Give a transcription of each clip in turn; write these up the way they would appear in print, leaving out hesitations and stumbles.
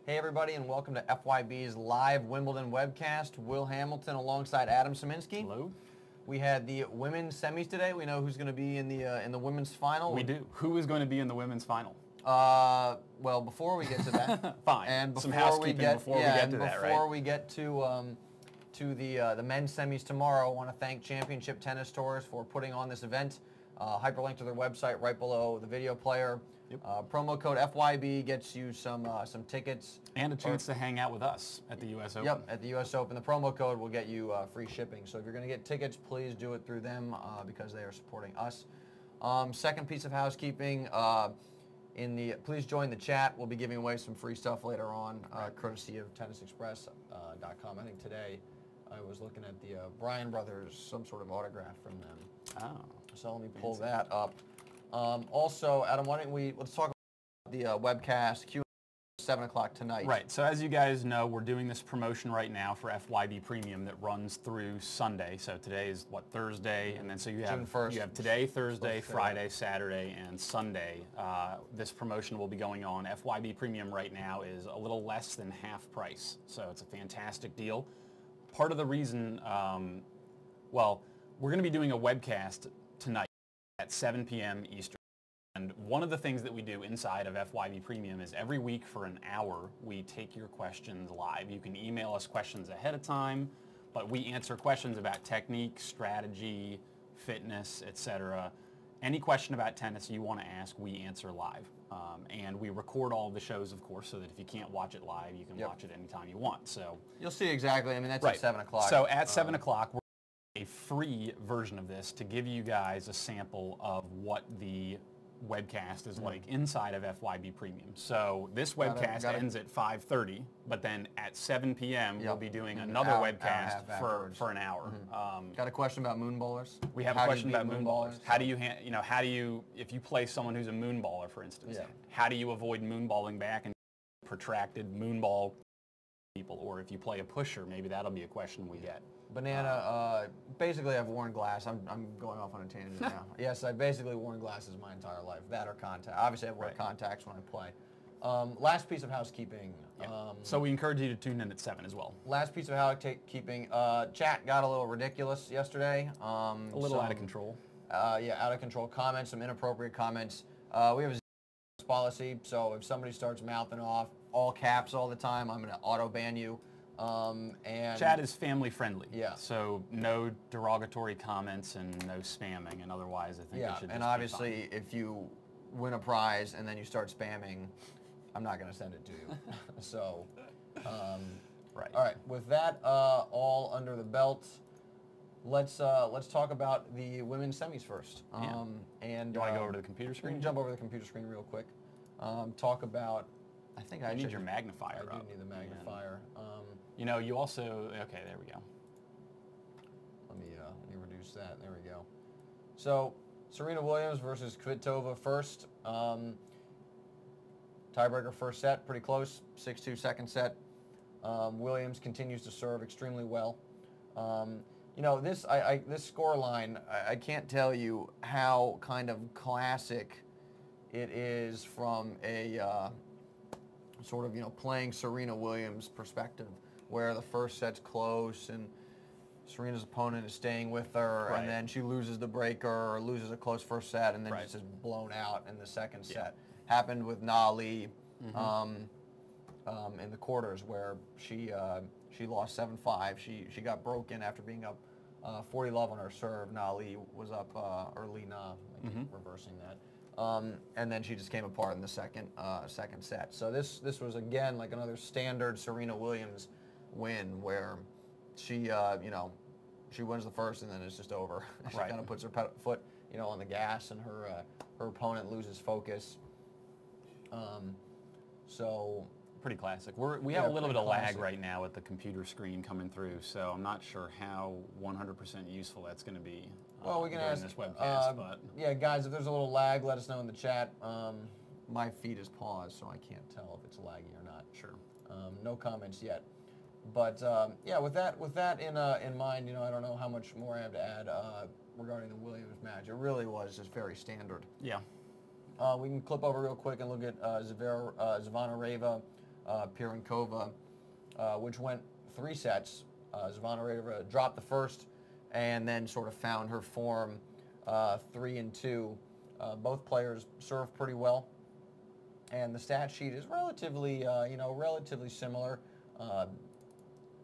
Hey everybody, and welcome to FYB's live Wimbledon Webcast. Will Hamilton alongside Adam Szyminski. Hello. We had the women's semis today. We know who's going to be in the women's final. We do. Who is going to be in the women's final? Well, before we get to that, fine. And before some housekeeping we get, before we get to that, right? Before we get to the men's semis tomorrow, I want to thank Championship Tennis Tours for putting on this event. Hyperlink to their website right below the video player. Yep. Promo code FYB gets you some tickets and a chance to hang out with us at the U.S. Open. Yep, at the U.S. Open. The promo code will get you free shipping. So if you're going to get tickets, please do it through them because they are supporting us. Second piece of housekeeping, please join the chat. We'll be giving away some free stuff later on, courtesy of TennisExpress.com. I think today I was looking at the Bryan brothers, some sort of autograph from them. Oh. So let me pull that up. Also, Adam, let's talk about the webcast Q&A at 7 o'clock tonight. Right. So as you guys know, we're doing this promotion right now for FYB Premium that runs through Sunday. So today is what, Thursday, and then so you have June 1st. You have today, Thursday, Friday, Saturday, and Sunday. This promotion will be going on. FYB Premium right now is a little less than half price. So it's a fantastic deal. Part of the reason, well, we're going to be doing a webcast tonight at 7 p.m. Eastern. And one of the things that we do inside of FYB Premium is every week for an hour, we take your questions live. You can email us questions ahead of time, but we answer questions about technique, strategy, fitness, etc. Any question about tennis you want to ask, we answer live. And we record all the shows, of course, so that if you can't watch it live, you can watch it anytime you want. So you'll see exactly. I mean, that's at 7 o'clock. So at 7 o'clock, we're a free version of this to give you guys a sample of what the webcast is like inside of FYB Premium. So this webcast ends at 5:30, but then at 7 p.m. we'll be doing another webcast for an hour. Got a question about moon bowlers? We have a question about moon ballers. How do you, if you play someone who's a moon baller, for instance, how do you avoid moon balling back and protracted moon ball people? Or if you play a pusher, maybe that'll be a question we get. Banana, basically I've worn glass. I'm going off on a tangent now. Yes, I've basically worn glasses my entire life. That or contact. Obviously I wear contacts when I play. Last piece of housekeeping. So we encourage you to tune in at 7 as well. Last piece of housekeeping. Chat got a little ridiculous yesterday. A little out of control. Yeah, out of control comments, some inappropriate comments. We have a policy, so if somebody starts mouthing off all caps all the time, I'm going to auto ban you. And chat is family friendly. Yeah. So no derogatory comments and no spamming, and otherwise I think it should just and obviously if you win a prize and then you start spamming, I'm not going to send it to you. So, right. All right. With that all under the belt, let's talk about the women's semis first. And do you want to go over to the computer screen? We can jump over to the computer screen real quick. Talk about. I think I need your magnifier up. I do need the magnifier. You know, you also, okay, there we go. Let me reduce that. There we go. So, Serena Williams versus Kvitova first. Tiebreaker first set, pretty close. 6-2 second set. Williams continues to serve extremely well. You know, this score line, I can't tell you how kind of classic it is from a sort of, playing Serena Williams perspective, where the first set's close and Serena's opponent is staying with her, and then she loses the breaker or loses a close first set, and then just is blown out in the second set. Happened with Na Li in the quarters, where she lost 7-5. She got broken after being up 40-love on her serve. Na Li was up, or Li Na, reversing that. And then she just came apart in the second set. So this was again like another standard Serena Williams win, where she she wins the first and then it's just over. She kind of puts her foot on the gas, and her opponent loses focus. So pretty classic. We have a little bit of lag right now with the computer screen coming through, so I'm not sure how 100% useful that's going to be. Well, we can ask this webcast, but yeah, guys, if there's a little lag, let us know in the chat. My feed is paused, so I can't tell if it's laggy or not. Sure. No comments yet. But yeah, with that in mind, I don't know how much more I have to add regarding the Williams match. It really was just very standard. Yeah. We can clip over real quick and look at Zvonareva Pironkova, which went 3 sets. Zvonareva dropped the first and then sort of found her form 3 and 2. Both players serve pretty well, and the stat sheet is relatively, relatively similar.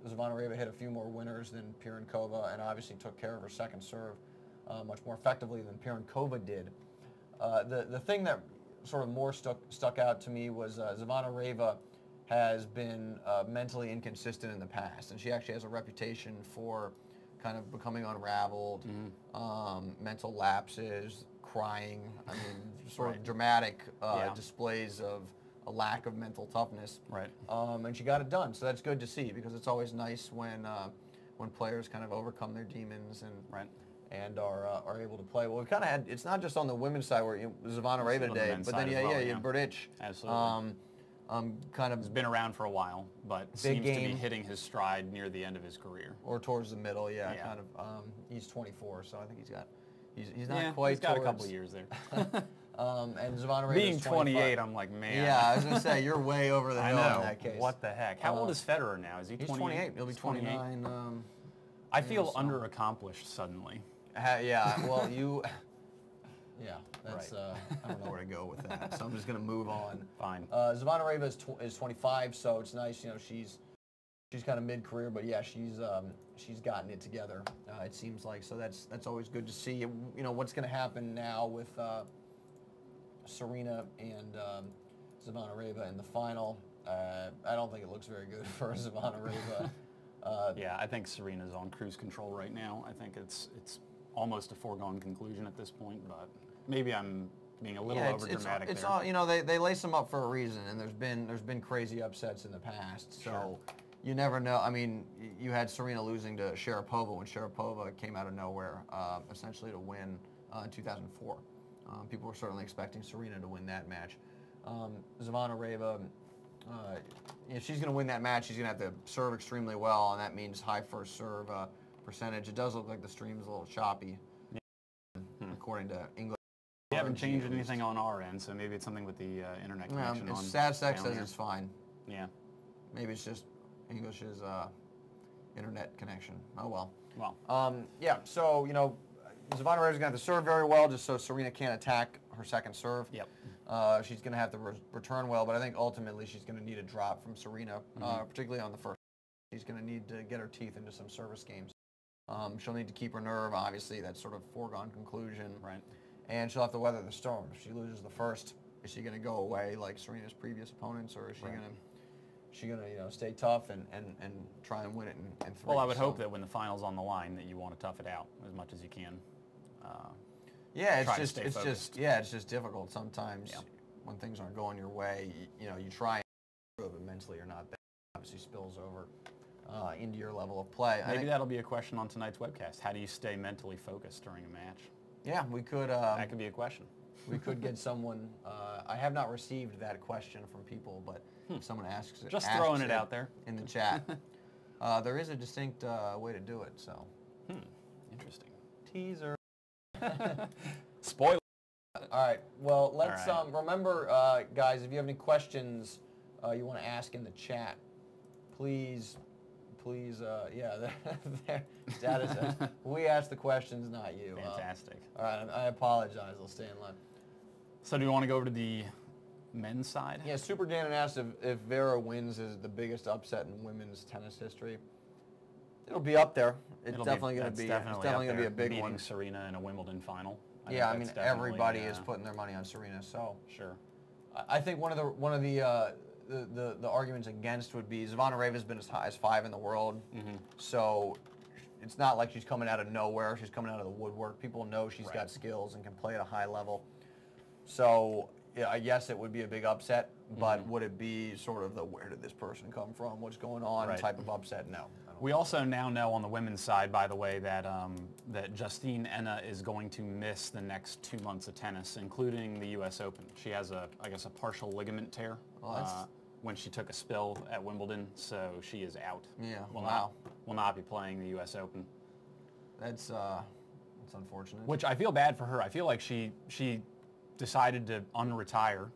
Zvonareva hit a few more winners than Pironkova, and obviously took care of her second serve much more effectively than Pironkova did. The thing that sort of more stuck out to me was Zvonareva has been mentally inconsistent in the past, and she actually has a reputation for kind of becoming unraveled, mental lapses, crying. I mean, sort of dramatic displays of a lack of mental toughness. Right. And she got it done, so that's good to see, because it's always nice when players kind of overcome their demons and are able to play. Well, we kind of had, it's not just on the women's side where Zvonareva today, but then you had Berdych. Absolutely. Kind of He's been around for a while, but seems to be hitting his stride near the end of his career. Or towards the middle, kind of. He's 24, so I think he's not quite. He's got a couple years there. And Zvonareva being 28, I'm like, man. Yeah, I was gonna say you're way over the hill in that case. What the heck? How old is Federer now? Is he 28? He's 28. He'll be 29. I feel underaccomplished suddenly. Yeah. Well, you. Yeah, that's I don't know where to go with that, so I'm just gonna move on. Fine. Zvonareva is 25, so it's nice. She's kind of mid-career, but yeah, she's gotten it together. It seems like, so that's always good to see. What's gonna happen now with Serena and Zvonareva in the final? I don't think it looks very good for Zvonareva. Yeah, I think Serena's on cruise control right now. I think it's almost a foregone conclusion at this point, but maybe I'm being a little overdramatic it's there. all, they lace them up for a reason, and there's been crazy upsets in the past, so you never know. I mean, you had Serena losing to Sharapova when Sharapova came out of nowhere, essentially to win in 2004. People were certainly expecting Serena to win that match. Zvonareva, if she's going to win that match, she's going to have to serve extremely well, and that means high first serve percentage. It does look like the stream's a little choppy, according to English. We haven't changed anything on our end, so maybe it's something with the internet connection. StatSec says it's fine. Yeah. Maybe it's just English's internet connection. Oh well. Well. Yeah. So Zvonareva is going to have to serve very well, just so Serena can't attack her second serve. Yep. She's going to have to return well, but I think ultimately she's going to need a drop from Serena, particularly on the first. She's going to need to get her teeth into some service games. She'll need to keep her nerve. Obviously, that's sort of foregone conclusion. Right. And she'll have to weather the storm. If she loses the first, is she going to go away like Serena's previous opponents, or is she going to stay tough and try and win it in 3? Well, I would hope that when the final's on the line, that you want to tough it out as much as you can. Yeah, it's just difficult sometimes when things aren't going your way. You try and prove it mentally or not. That obviously spills over into your level of play. Maybe that'll be a question on tonight's webcast. How do you stay mentally focused during a match? Yeah, we could. That could be a question. We could get someone. I have not received that question from people, but if someone asks it, just throwing it out there in the chat. There is a distinct way to do it. So, interesting. Teaser. Spoiler. All right. Well, let's remember, guys. If you have any questions you want to ask in the chat, please, Dad says, we ask the questions, not you. Fantastic. All right, I apologize. I'll stay in line. So do you want to go over to the men's side? Yeah, Super Dan asked if Vera wins is the biggest upset in women's tennis history. It'll be up there. It's definitely going to be. It's definitely going to be a big one. Beating Serena in a Wimbledon final. I mean everybody is putting their money on Serena. So sure. I think one of the arguments against would be Zvonareva been as high as 5 in the world, so it's not like she's coming out of nowhere. She's coming out of the woodwork. People know she's got skills and can play at a high level. So yeah, I guess it would be a big upset, but would it be sort of the where did this person come from, what's going on type of upset? No. We also now know on the women's side, by the way, that that Justine Henin is going to miss the next 2 months of tennis, including the U.S. Open. She has I guess a partial ligament tear when she took a spill at Wimbledon, so she is out. Yeah, will not be playing the U.S. Open. That's unfortunate. Which I feel bad for her. I feel like she decided to unretire,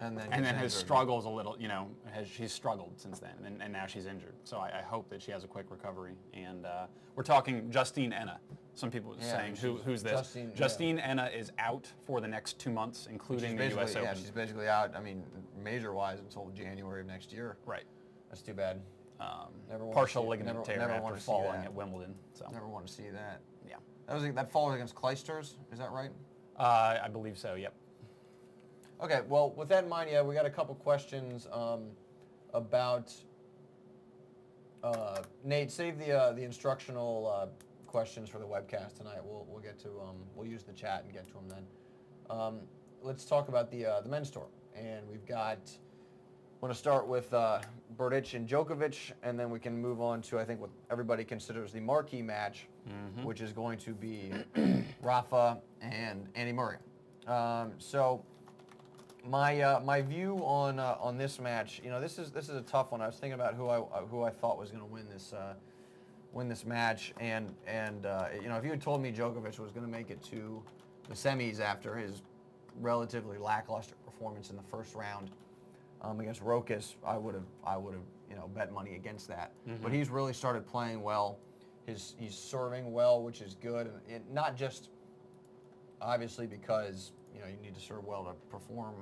and then has struggled a little. You know, she's struggled since then, and now she's injured. So I hope that she has a quick recovery. And we're talking Justine Enna. Some people are saying, who's this? Justine Enna is out for the next 2 months, including the U.S. Open. Yeah, she's basically out. I mean, major-wise until January of next year. Right. That's too bad. Partial ligament tear after falling at Wimbledon. So never want to see that. Yeah. That fall was against Clijsters. Is that right? I believe so. Yep. Okay. Well, with that in mind, yeah, we got a couple questions about Nate. Save the instructional questions for the webcast tonight. We'll get to we'll use the chat and get to them then. Let's talk about the men's tour, and we've got. I'm going to start with Berdych and Djokovic, and then we can move on to, I think, what everybody considers the marquee match, which is going to be Rafa and Andy Murray. So my view on this match, you know, this is a tough one. I was thinking about who I thought was going to win this match, and you know, if you had told me Djokovic was going to make it to the semis after his relatively lackluster performance in the first round. Against Rokas, I would have bet money against that. But he's really started playing well. He's serving well, which is good, and not just obviously because you need to serve well to perform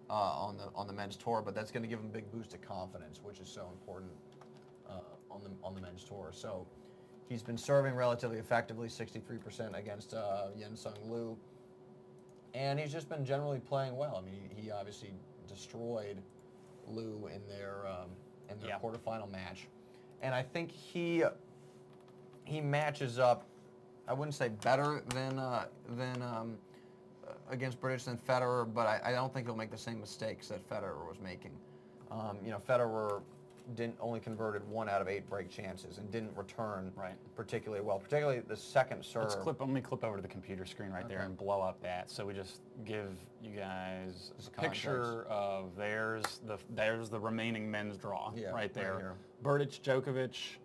on the men's tour, but that's going to give him a big boost of confidence, which is so important on the men's tour. So he's been serving relatively effectively, 63% against Yen-Sung Liu, and he's just been generally playing well. I mean, he obviously destroyed Liu in their quarterfinal match, and I think he matches up. I wouldn't say better than against Berdych than Federer, but I don't think he'll make the same mistakes that Federer was making. Federer only converted 1 out of 8 break chances and didn't return particularly well, particularly the second serve. Let me clip over to the computer screen right there and blow up that. So we just give you guys a picture of there's the remaining men's draw right there. Right Berdych, Djokovic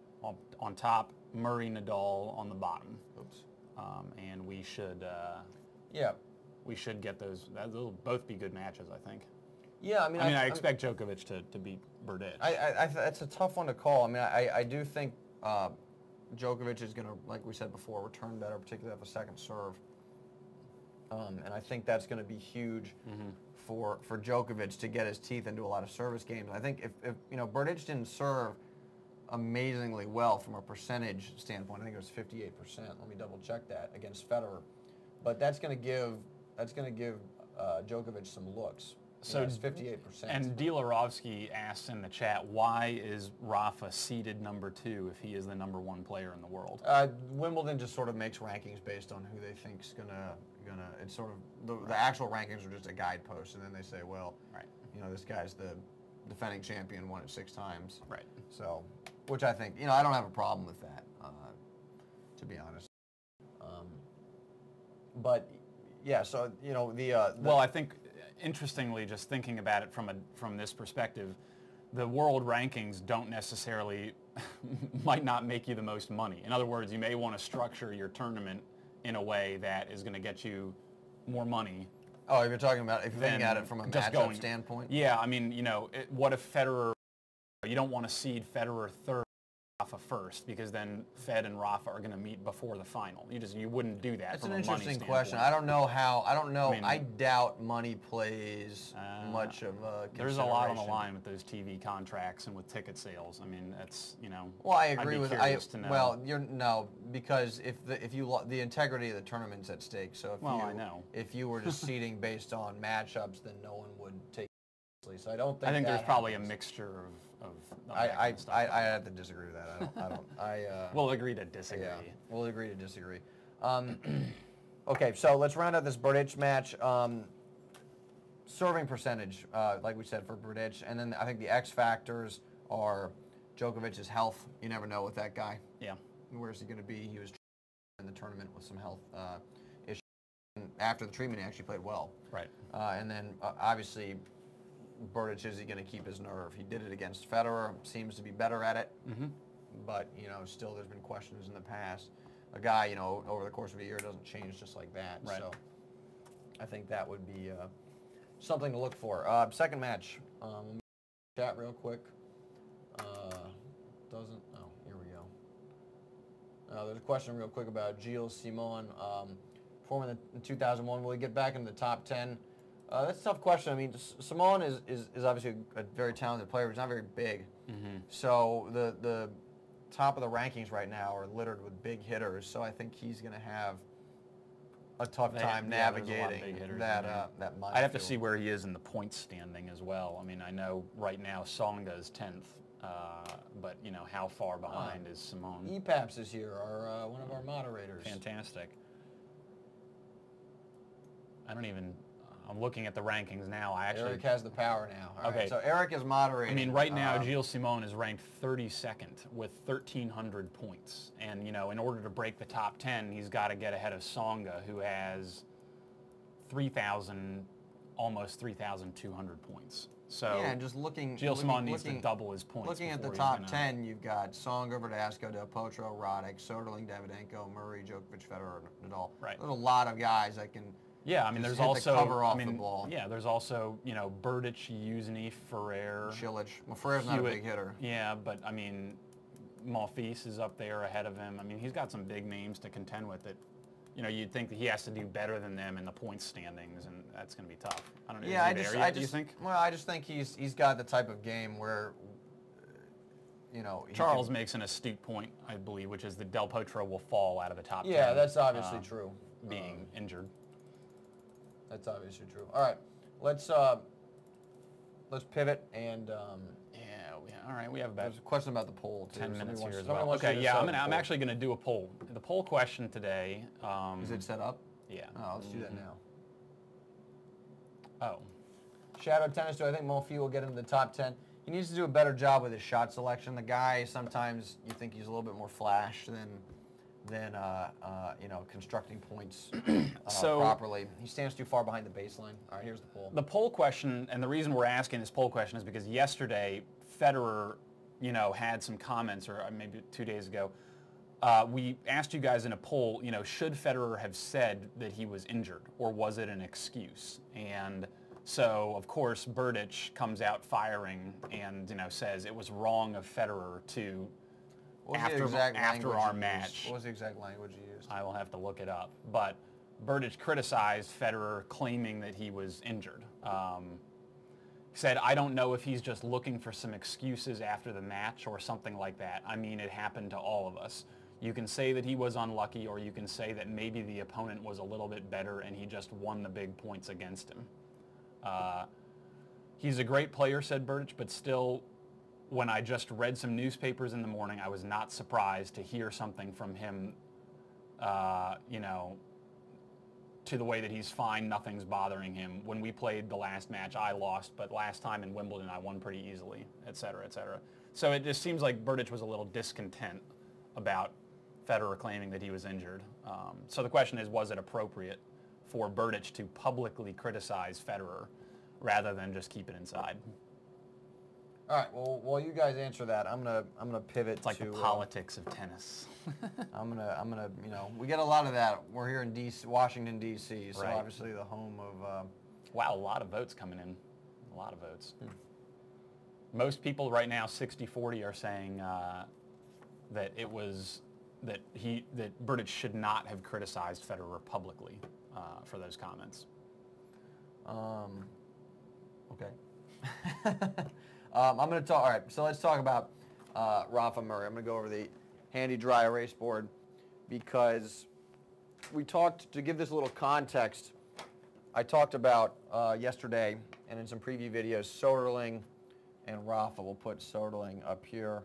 on top, Murray, Nadal on the bottom. Oops. And we should we should get those. They'll both be good matches, I think. Yeah, I expect Djokovic to beat Berdych. It's a tough one to call. I mean, I do think Djokovic is going to, like we said before, return better, particularly off a second serve. And I think that's going to be huge for Djokovic to get his teeth into a lot of service games. I think if Berdych didn't serve amazingly well from a percentage standpoint, I think it was 58%. Let me double check that against Federer. But that's going to give Djokovic some looks. So it's 58%. And Dilarovsky asks in the chat, why is Rafa seeded number 2 if he is the number 1 player in the world? Wimbledon just sort of makes rankings based on who they think's gonna. It's sort of the actual rankings are just a guidepost, and then they say, well, this guy's the defending champion, won it 6 times. Right. So, which I think I don't have a problem with that, to be honest. But yeah, so well, I think. Interestingly, just thinking about it from this perspective, the world rankings don't necessarily might not make you the most money. In other words, you may want to structure your tournament in a way that is going to get you more money. Oh, if you're thinking at it from a matchup standpoint? Yeah, I mean, what if Federer? You don't want to seed Federer 3rd. Rafa first, because then Fed and Rafa are going to meet before the final. You wouldn't do that. That's an interesting question. I don't know how. I don't know. I doubt money plays much of a consideration. There's a lot on the line with those TV contracts and with ticket sales. I mean, that's Well, I agree with. Because if the integrity of the tournament's at stake. So if you were just seeding based on matchups, then no one would take it seriously. So I don't think. I think there's probably a mixture of I have to disagree with that. We'll agree to disagree. Yeah, we'll agree to disagree. Okay, so let's round out this Berdych match. Serving percentage, like we said, for Berdych, and then I think the X factors are Djokovic's health. You never know with that guy. Yeah. Where's he going to be? He was in the tournament with some health issues. After the treatment, he actually played well. Right. And then obviously. Berdych, is he going to keep his nerve? He did it against Federer, seems to be better at it, but still there's been questions in the past. A guy, over the course of a year doesn't change just like that. Right. So I think that would be something to look for. Second match. Chat real quick. Doesn't. Oh, here we go. There's a question real quick about Gilles Simon. Performing in 2001, will he get back into the top 10? That's a tough question. I mean, Simon is obviously a very talented player, but he's not very big. So the top of the rankings right now are littered with big hitters. So I think he's going to have a tough time navigating that minefield. I'd have to see where he is in the points standing as well. I mean, I know right now Songa is 10th, but you know, how far behind is Simon? EPAPS is here, one of our moderators. Fantastic. I'm looking at the rankings now. Eric has the power now. All okay. Right, so Eric is moderating. I mean, right now, Gilles Simon is ranked 32nd with 1,300 points. And, you know, in order to break the top 10, he's got to get ahead of Songa, who has almost 3,200 points. So yeah, and just looking, Gilles Simon needs to double his points. Looking at the top 10, you've got Songa, Verdasco, Del Potro, Roddick, Soderling, Davydenko, Murray, Djokovic, Federer, Nadal. Right. There's a lot of guys that can. Yeah, I mean, there's also the ball. Yeah, there's also, you know, Berdych, Uzny, Ferrer, Cilic. Well, Ferrer's not a big hitter. Yeah, but I mean, Monfils is up there ahead of him. I mean, he's got some big names to contend with. That, you know, you'd think that he has to do better than them in the points standings, and that's going to be tough. I don't know. Yeah, do you think? Well, I just think he's got the type of game where, you know, Charles makes an astute point, I believe, which is that Del Potro will fall out of the top 10. Yeah, that's obviously true. Being injured. That's obviously true. All right, let's pivot and. All right, we have about. There's a question about the poll too. 10 minutes here as well. Okay, yeah, I'm actually going to do a poll. The poll question today. Is it set up? Yeah. Oh, let's do that now. Oh. Shadow Tennis, do I think Monfils will get into the top 10? He needs to do a better job with his shot selection. The guy, sometimes you think he's a little bit more flash than you know, constructing points properly. He stands too far behind the baseline. All right, here's the poll. The poll question, and the reason we're asking this poll question is because yesterday Federer, you know, had some comments, or maybe 2 days ago. We asked you guys in a poll, you know, should Federer have said that he was injured, or was it an excuse? And so, of course, Berdych comes out firing and, you know, says it was wrong of Federer to. After our match. What was the exact language you used? I will have to look it up. But Berdych criticized Federer, claiming that he was injured. He said, I don't know if he's just looking for some excuses after the match or something like that. I mean, it happened to all of us. You can say that he was unlucky, or you can say that maybe the opponent was a little bit better and he just won the big points against him. He's a great player, said Berdych, but still, when I just read some newspapers in the morning, I was not surprised to hear something from him, you know, to the way that he's fine, nothing's bothering him. When we played the last match, I lost, but last time in Wimbledon, I won pretty easily, et cetera, et cetera. So it just seems like Berdych was a little discontent about Federer claiming that he was injured. So the question is, was it appropriate for Berdych to publicly criticize Federer rather than just keep it inside? All right. Well, while you guys answer that, I'm gonna pivot. It's like to the politics of tennis. I'm gonna you know, we get a lot of that. We're here in DC, Washington D.C., so right. Obviously the home of. Wow, a lot of votes coming in. A lot of votes. Most people right now, 60-40, are saying that it was that Berdych should not have criticized Federer publicly for those comments. Okay. I'm going to talk. All right, so let's talk about Rafa Murray. I'm going to go over the handy dry erase board because we talked, to give this a little context, I talked about yesterday and in some preview videos, Soderling and Rafa. We'll put Soderling up here,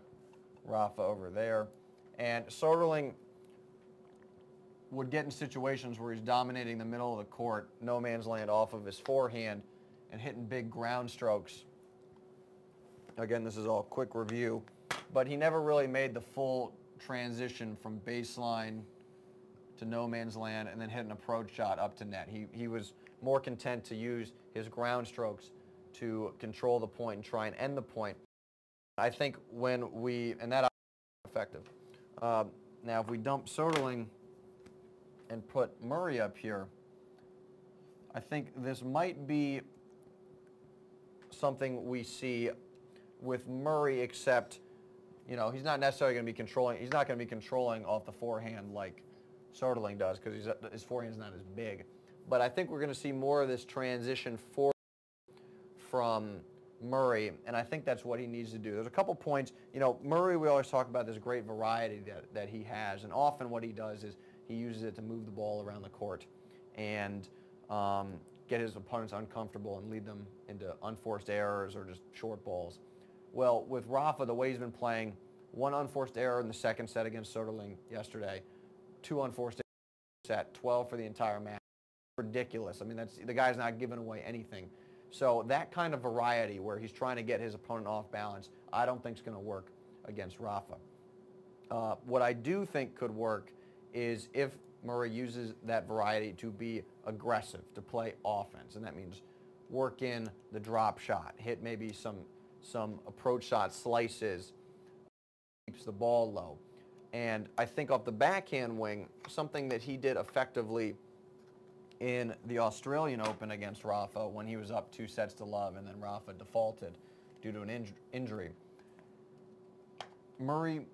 Rafa over there. And Soderling would get in situations where he's dominating the middle of the court, no man's land off of his forehand, and hitting big ground strokes. Again, this is all quick review, but he never really made the full transition from baseline to no man's land and then hit an approach shot up to net. He was more content to use his ground strokes to control the point and try and end the point. I think when we, and that effective. Now, if we dump Soderling and put Murray up here, I think this might be something we see with Murray, except, you know, he's not necessarily going to be controlling. He's not going to be controlling off the forehand like Soderling does, because his forehand's not as big. But I think we're going to see more of this transition forward from Murray, and I think that's what he needs to do. There's a couple points. You know, Murray, we always talk about this great variety that he has, and often what he does is he uses it to move the ball around the court and get his opponents uncomfortable and lead them into unforced errors or just short balls. Well, with Rafa, the way he's been playing, one unforced error in the second set against Soderling yesterday, two unforced errors in the set, 12 for the entire match. Ridiculous. I mean, the guy's not giving away anything. So that kind of variety where he's trying to get his opponent off balance, I don't think is going to work against Rafa. What I do think could work is if Murray uses that variety to be aggressive, to play offense, and that means work in the drop shot, hit maybe some approach shot slices, keeps the ball low. And I think off the backhand wing, something that he did effectively in the Australian Open against Rafa when he was up 2-0 and then Rafa defaulted due to an injury. Murray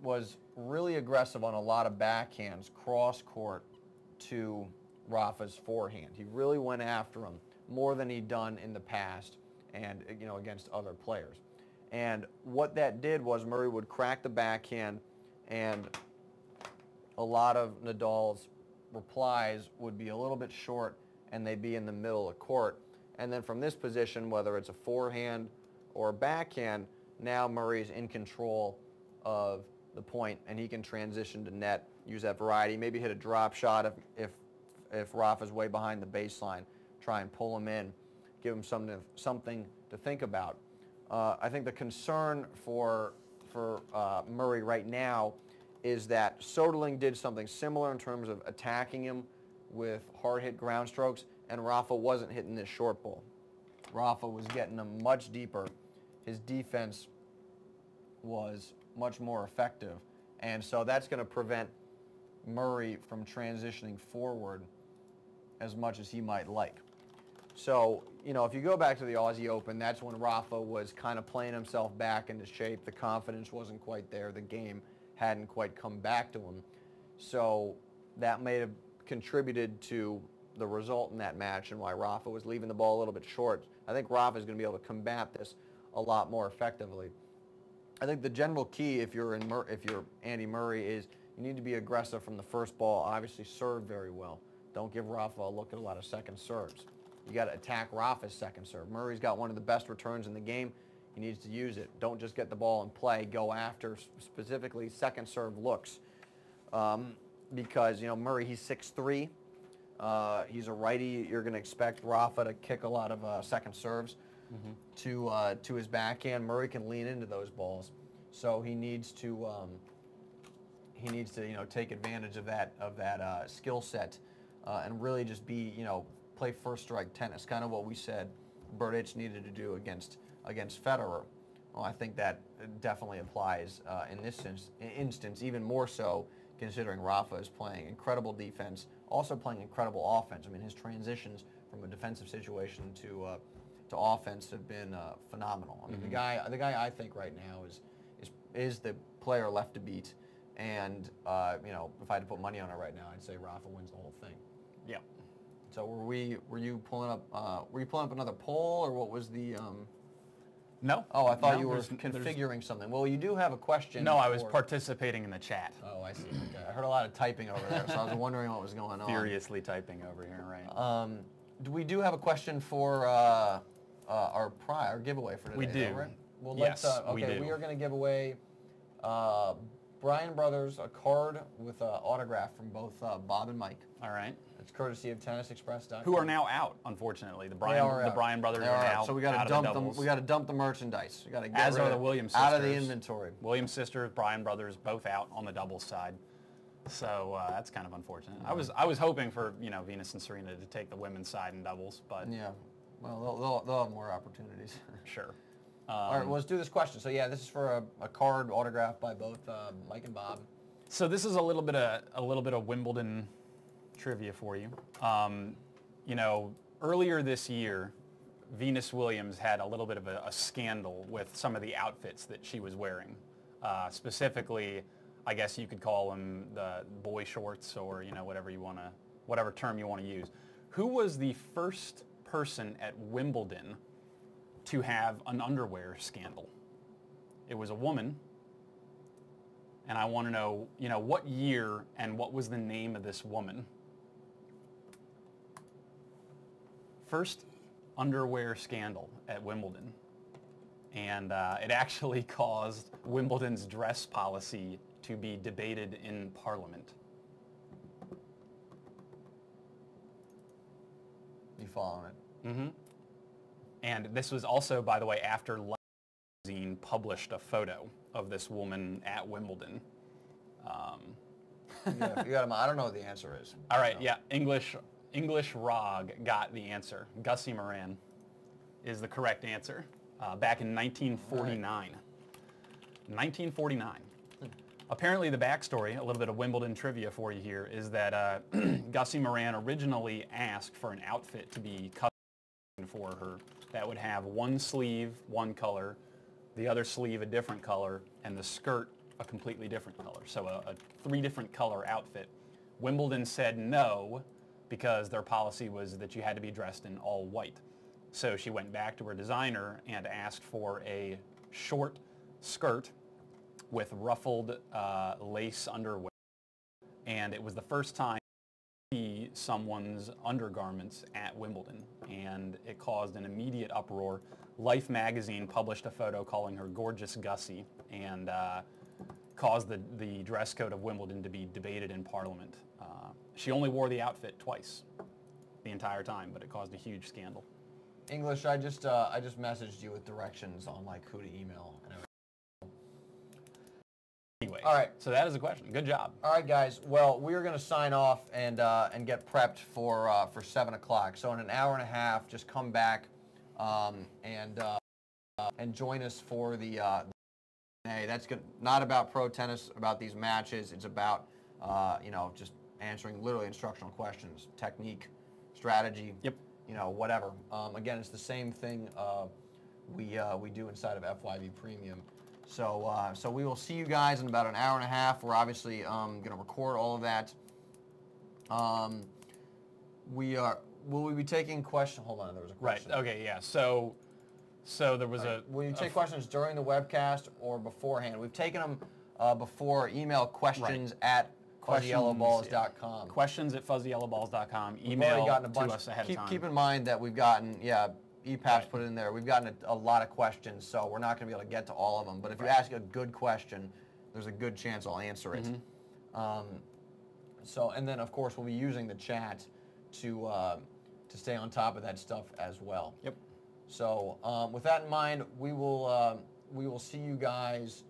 was really aggressive on a lot of backhands cross-court to Rafa's forehand. He really went after him more than he'd done in the past and, you know, against other players. And what that did was Murray would crack the backhand, and a lot of Nadal's replies would be a little bit short and they'd be in the middle of the court. And then from this position, whether it's a forehand or a backhand, now Murray's in control of the point and he can transition to net, use that variety, maybe hit a drop shot if Rafa's way behind the baseline, try and pull him in, give him something to think about. I think the concern for Murray right now is that Soderling did something similar in terms of attacking him with hard-hit ground strokes, and Rafa wasn't hitting this short ball. Rafa was getting him much deeper. His defense was much more effective, and so that's going to prevent Murray from transitioning forward as much as he might like. So, you know, if you go back to the Aussie Open, that's when Rafa was kind of playing himself back into shape. The confidence wasn't quite there. The game hadn't quite come back to him. So that may have contributed to the result in that match and why Rafa was leaving the ball a little bit short. I think Rafa is going to be able to combat this a lot more effectively. I think the general key if you're Andy Murray is you need to be aggressive from the first ball. Obviously serve very well. Don't give Rafa a look at a lot of second serves. You got to attack Rafa's second serve. Murray's got one of the best returns in the game. He needs to use it. Don't just get the ball in play. Go after specifically second serve looks, because, you know, Murray, he's 6'3". He's a righty. You're going to expect Rafa to kick a lot of second serves to his backhand. Murray can lean into those balls, so he needs to you know, take advantage of that skill set and really just be, you know, play first strike tennis, kind of what we said Berdych needed to do against Federer. Well, I think that definitely applies in this instance, even more so considering Rafa is playing incredible defense, also playing incredible offense. I mean, his transitions from a defensive situation to offense have been phenomenal. I mean, the guy I think right now is the player left to beat, and you know, if I had to put money on it right now, I'd say Rafa wins the whole thing. Yeah. So were you pulling up another poll, or what was the? No. Oh, I thought you were configuring something. Well, you do have a question. No, I was participating in the chat. Oh, I see. Okay. I heard a lot of typing over there, so I was wondering what was going on. Furiously typing over here, right? We do have a question for our giveaway for today. We do. Right? Well, yes, okay, we do. We are going to give away Bryan Brothers a card with an autograph from both Bob and Mike. All right. It's courtesy of TennisExpress.com. Who are now out, unfortunately. The Bryan brothers are now so we got to dump them. We got to dump the merchandise. We got to get as are the Williams sisters. Out of the inventory. Williams sisters, Bryan brothers, both out on the doubles side. So that's kind of unfortunate. I was hoping for, you know, Venus and Serena to take the women's side in doubles, but yeah, well they'll have more opportunities. Sure. All right, well, let's do this question. So yeah, this is for a card autographed by both Mike and Bob. So this is a little bit of Wimbledon trivia for you. you know, earlier this year, Venus Williams had a little bit of a scandal with some of the outfits that she was wearing. Specifically, I guess you could call them the boy shorts, or, you know, whatever term you want to use. Who was the first person at Wimbledon to have an underwear scandal? It was a woman, and I want to know, you know, what year and what was the name of this woman? First underwear scandal at Wimbledon, and it actually caused Wimbledon's dress policy to be debated in Parliament. You following it? Mm-hmm. And this was also, by the way, after Life magazine published a photo of this woman at Wimbledon. You got him. I don't know what the answer is. All right, yeah, English Rog got the answer. Gussie Moran is the correct answer. Back in 1949. Right. 1949. Apparently the backstory, a little bit of Wimbledon trivia for you here, is that Gussie Moran originally asked for an outfit to be custom for her that would have one sleeve one color, the other sleeve a different color, and the skirt a completely different color. So a 3 different color outfit. Wimbledon said no, because their policy was that you had to be dressed in all white. So she went back to her designer and asked for a short skirt with ruffled lace underwear. And it was the first time to see someone's undergarments at Wimbledon, and it caused an immediate uproar. Life magazine published a photo calling her Gorgeous Gussie, and caused the dress code of Wimbledon to be debated in Parliament. She only wore the outfit twice the entire time, but it caused a huge scandal. English, I just messaged you with directions on like who to email and everything. Anyway, all right. So that is a question. Good job. All right, guys. Well, we're going to sign off and get prepped for 7 o'clock. So in an hour and a half, just come back and join us for the. Hey, that's good. Not about pro tennis, about these matches. It's about you know, just answering literally instructional questions, technique, strategy. Yep. You know, whatever. Again, it's the same thing we do inside of FYB Premium. So so we will see you guys in about an hour and a half. We're obviously going to record all of that. Will we be taking questions? Hold on, there was a question. Right. Okay. Yeah. So there was a. Will you take questions during the webcast or beforehand? We've taken them before. Email questions at fuzzyyellowballs.com. Questions at fuzzyyellowballs.com. We've Email already gotten a bunch. to us ahead of time. Keep in mind that we've gotten, EPAP's put it in there. We've gotten a lot of questions, so we're not going to be able to get to all of them. But if you ask a good question, there's a good chance I'll answer it. So, and then of course we'll be using the chat to stay on top of that stuff as well. Yep. So with that in mind, we will see you guys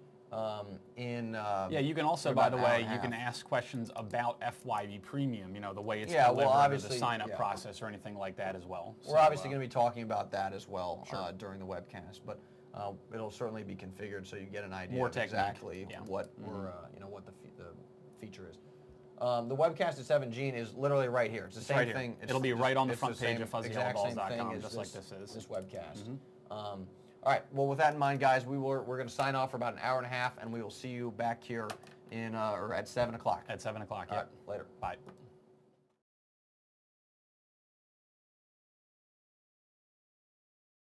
in. Yeah, you can also, by the way, you can ask questions about FYB Premium. You know, the way it's well, delivered, or the obviously, sign-up process, or anything like that as well. We're obviously going to be talking about that as well Sure. during the webcast, but it'll certainly be configured so you get an idea More of technique. exactly Yeah. what we're, what the feature is. The webcast at 7Gene is literally right here. It's the same right thing. It'll be right on the it's front page of exact same thing fuzzyyellowballs.com, as just like this is. This webcast. All right. Well, with that in mind, guys, we're going to sign off for about an hour and a half, and we will see you back here in or at 7 o'clock. At 7 o'clock. All Yeah. right, later. Bye.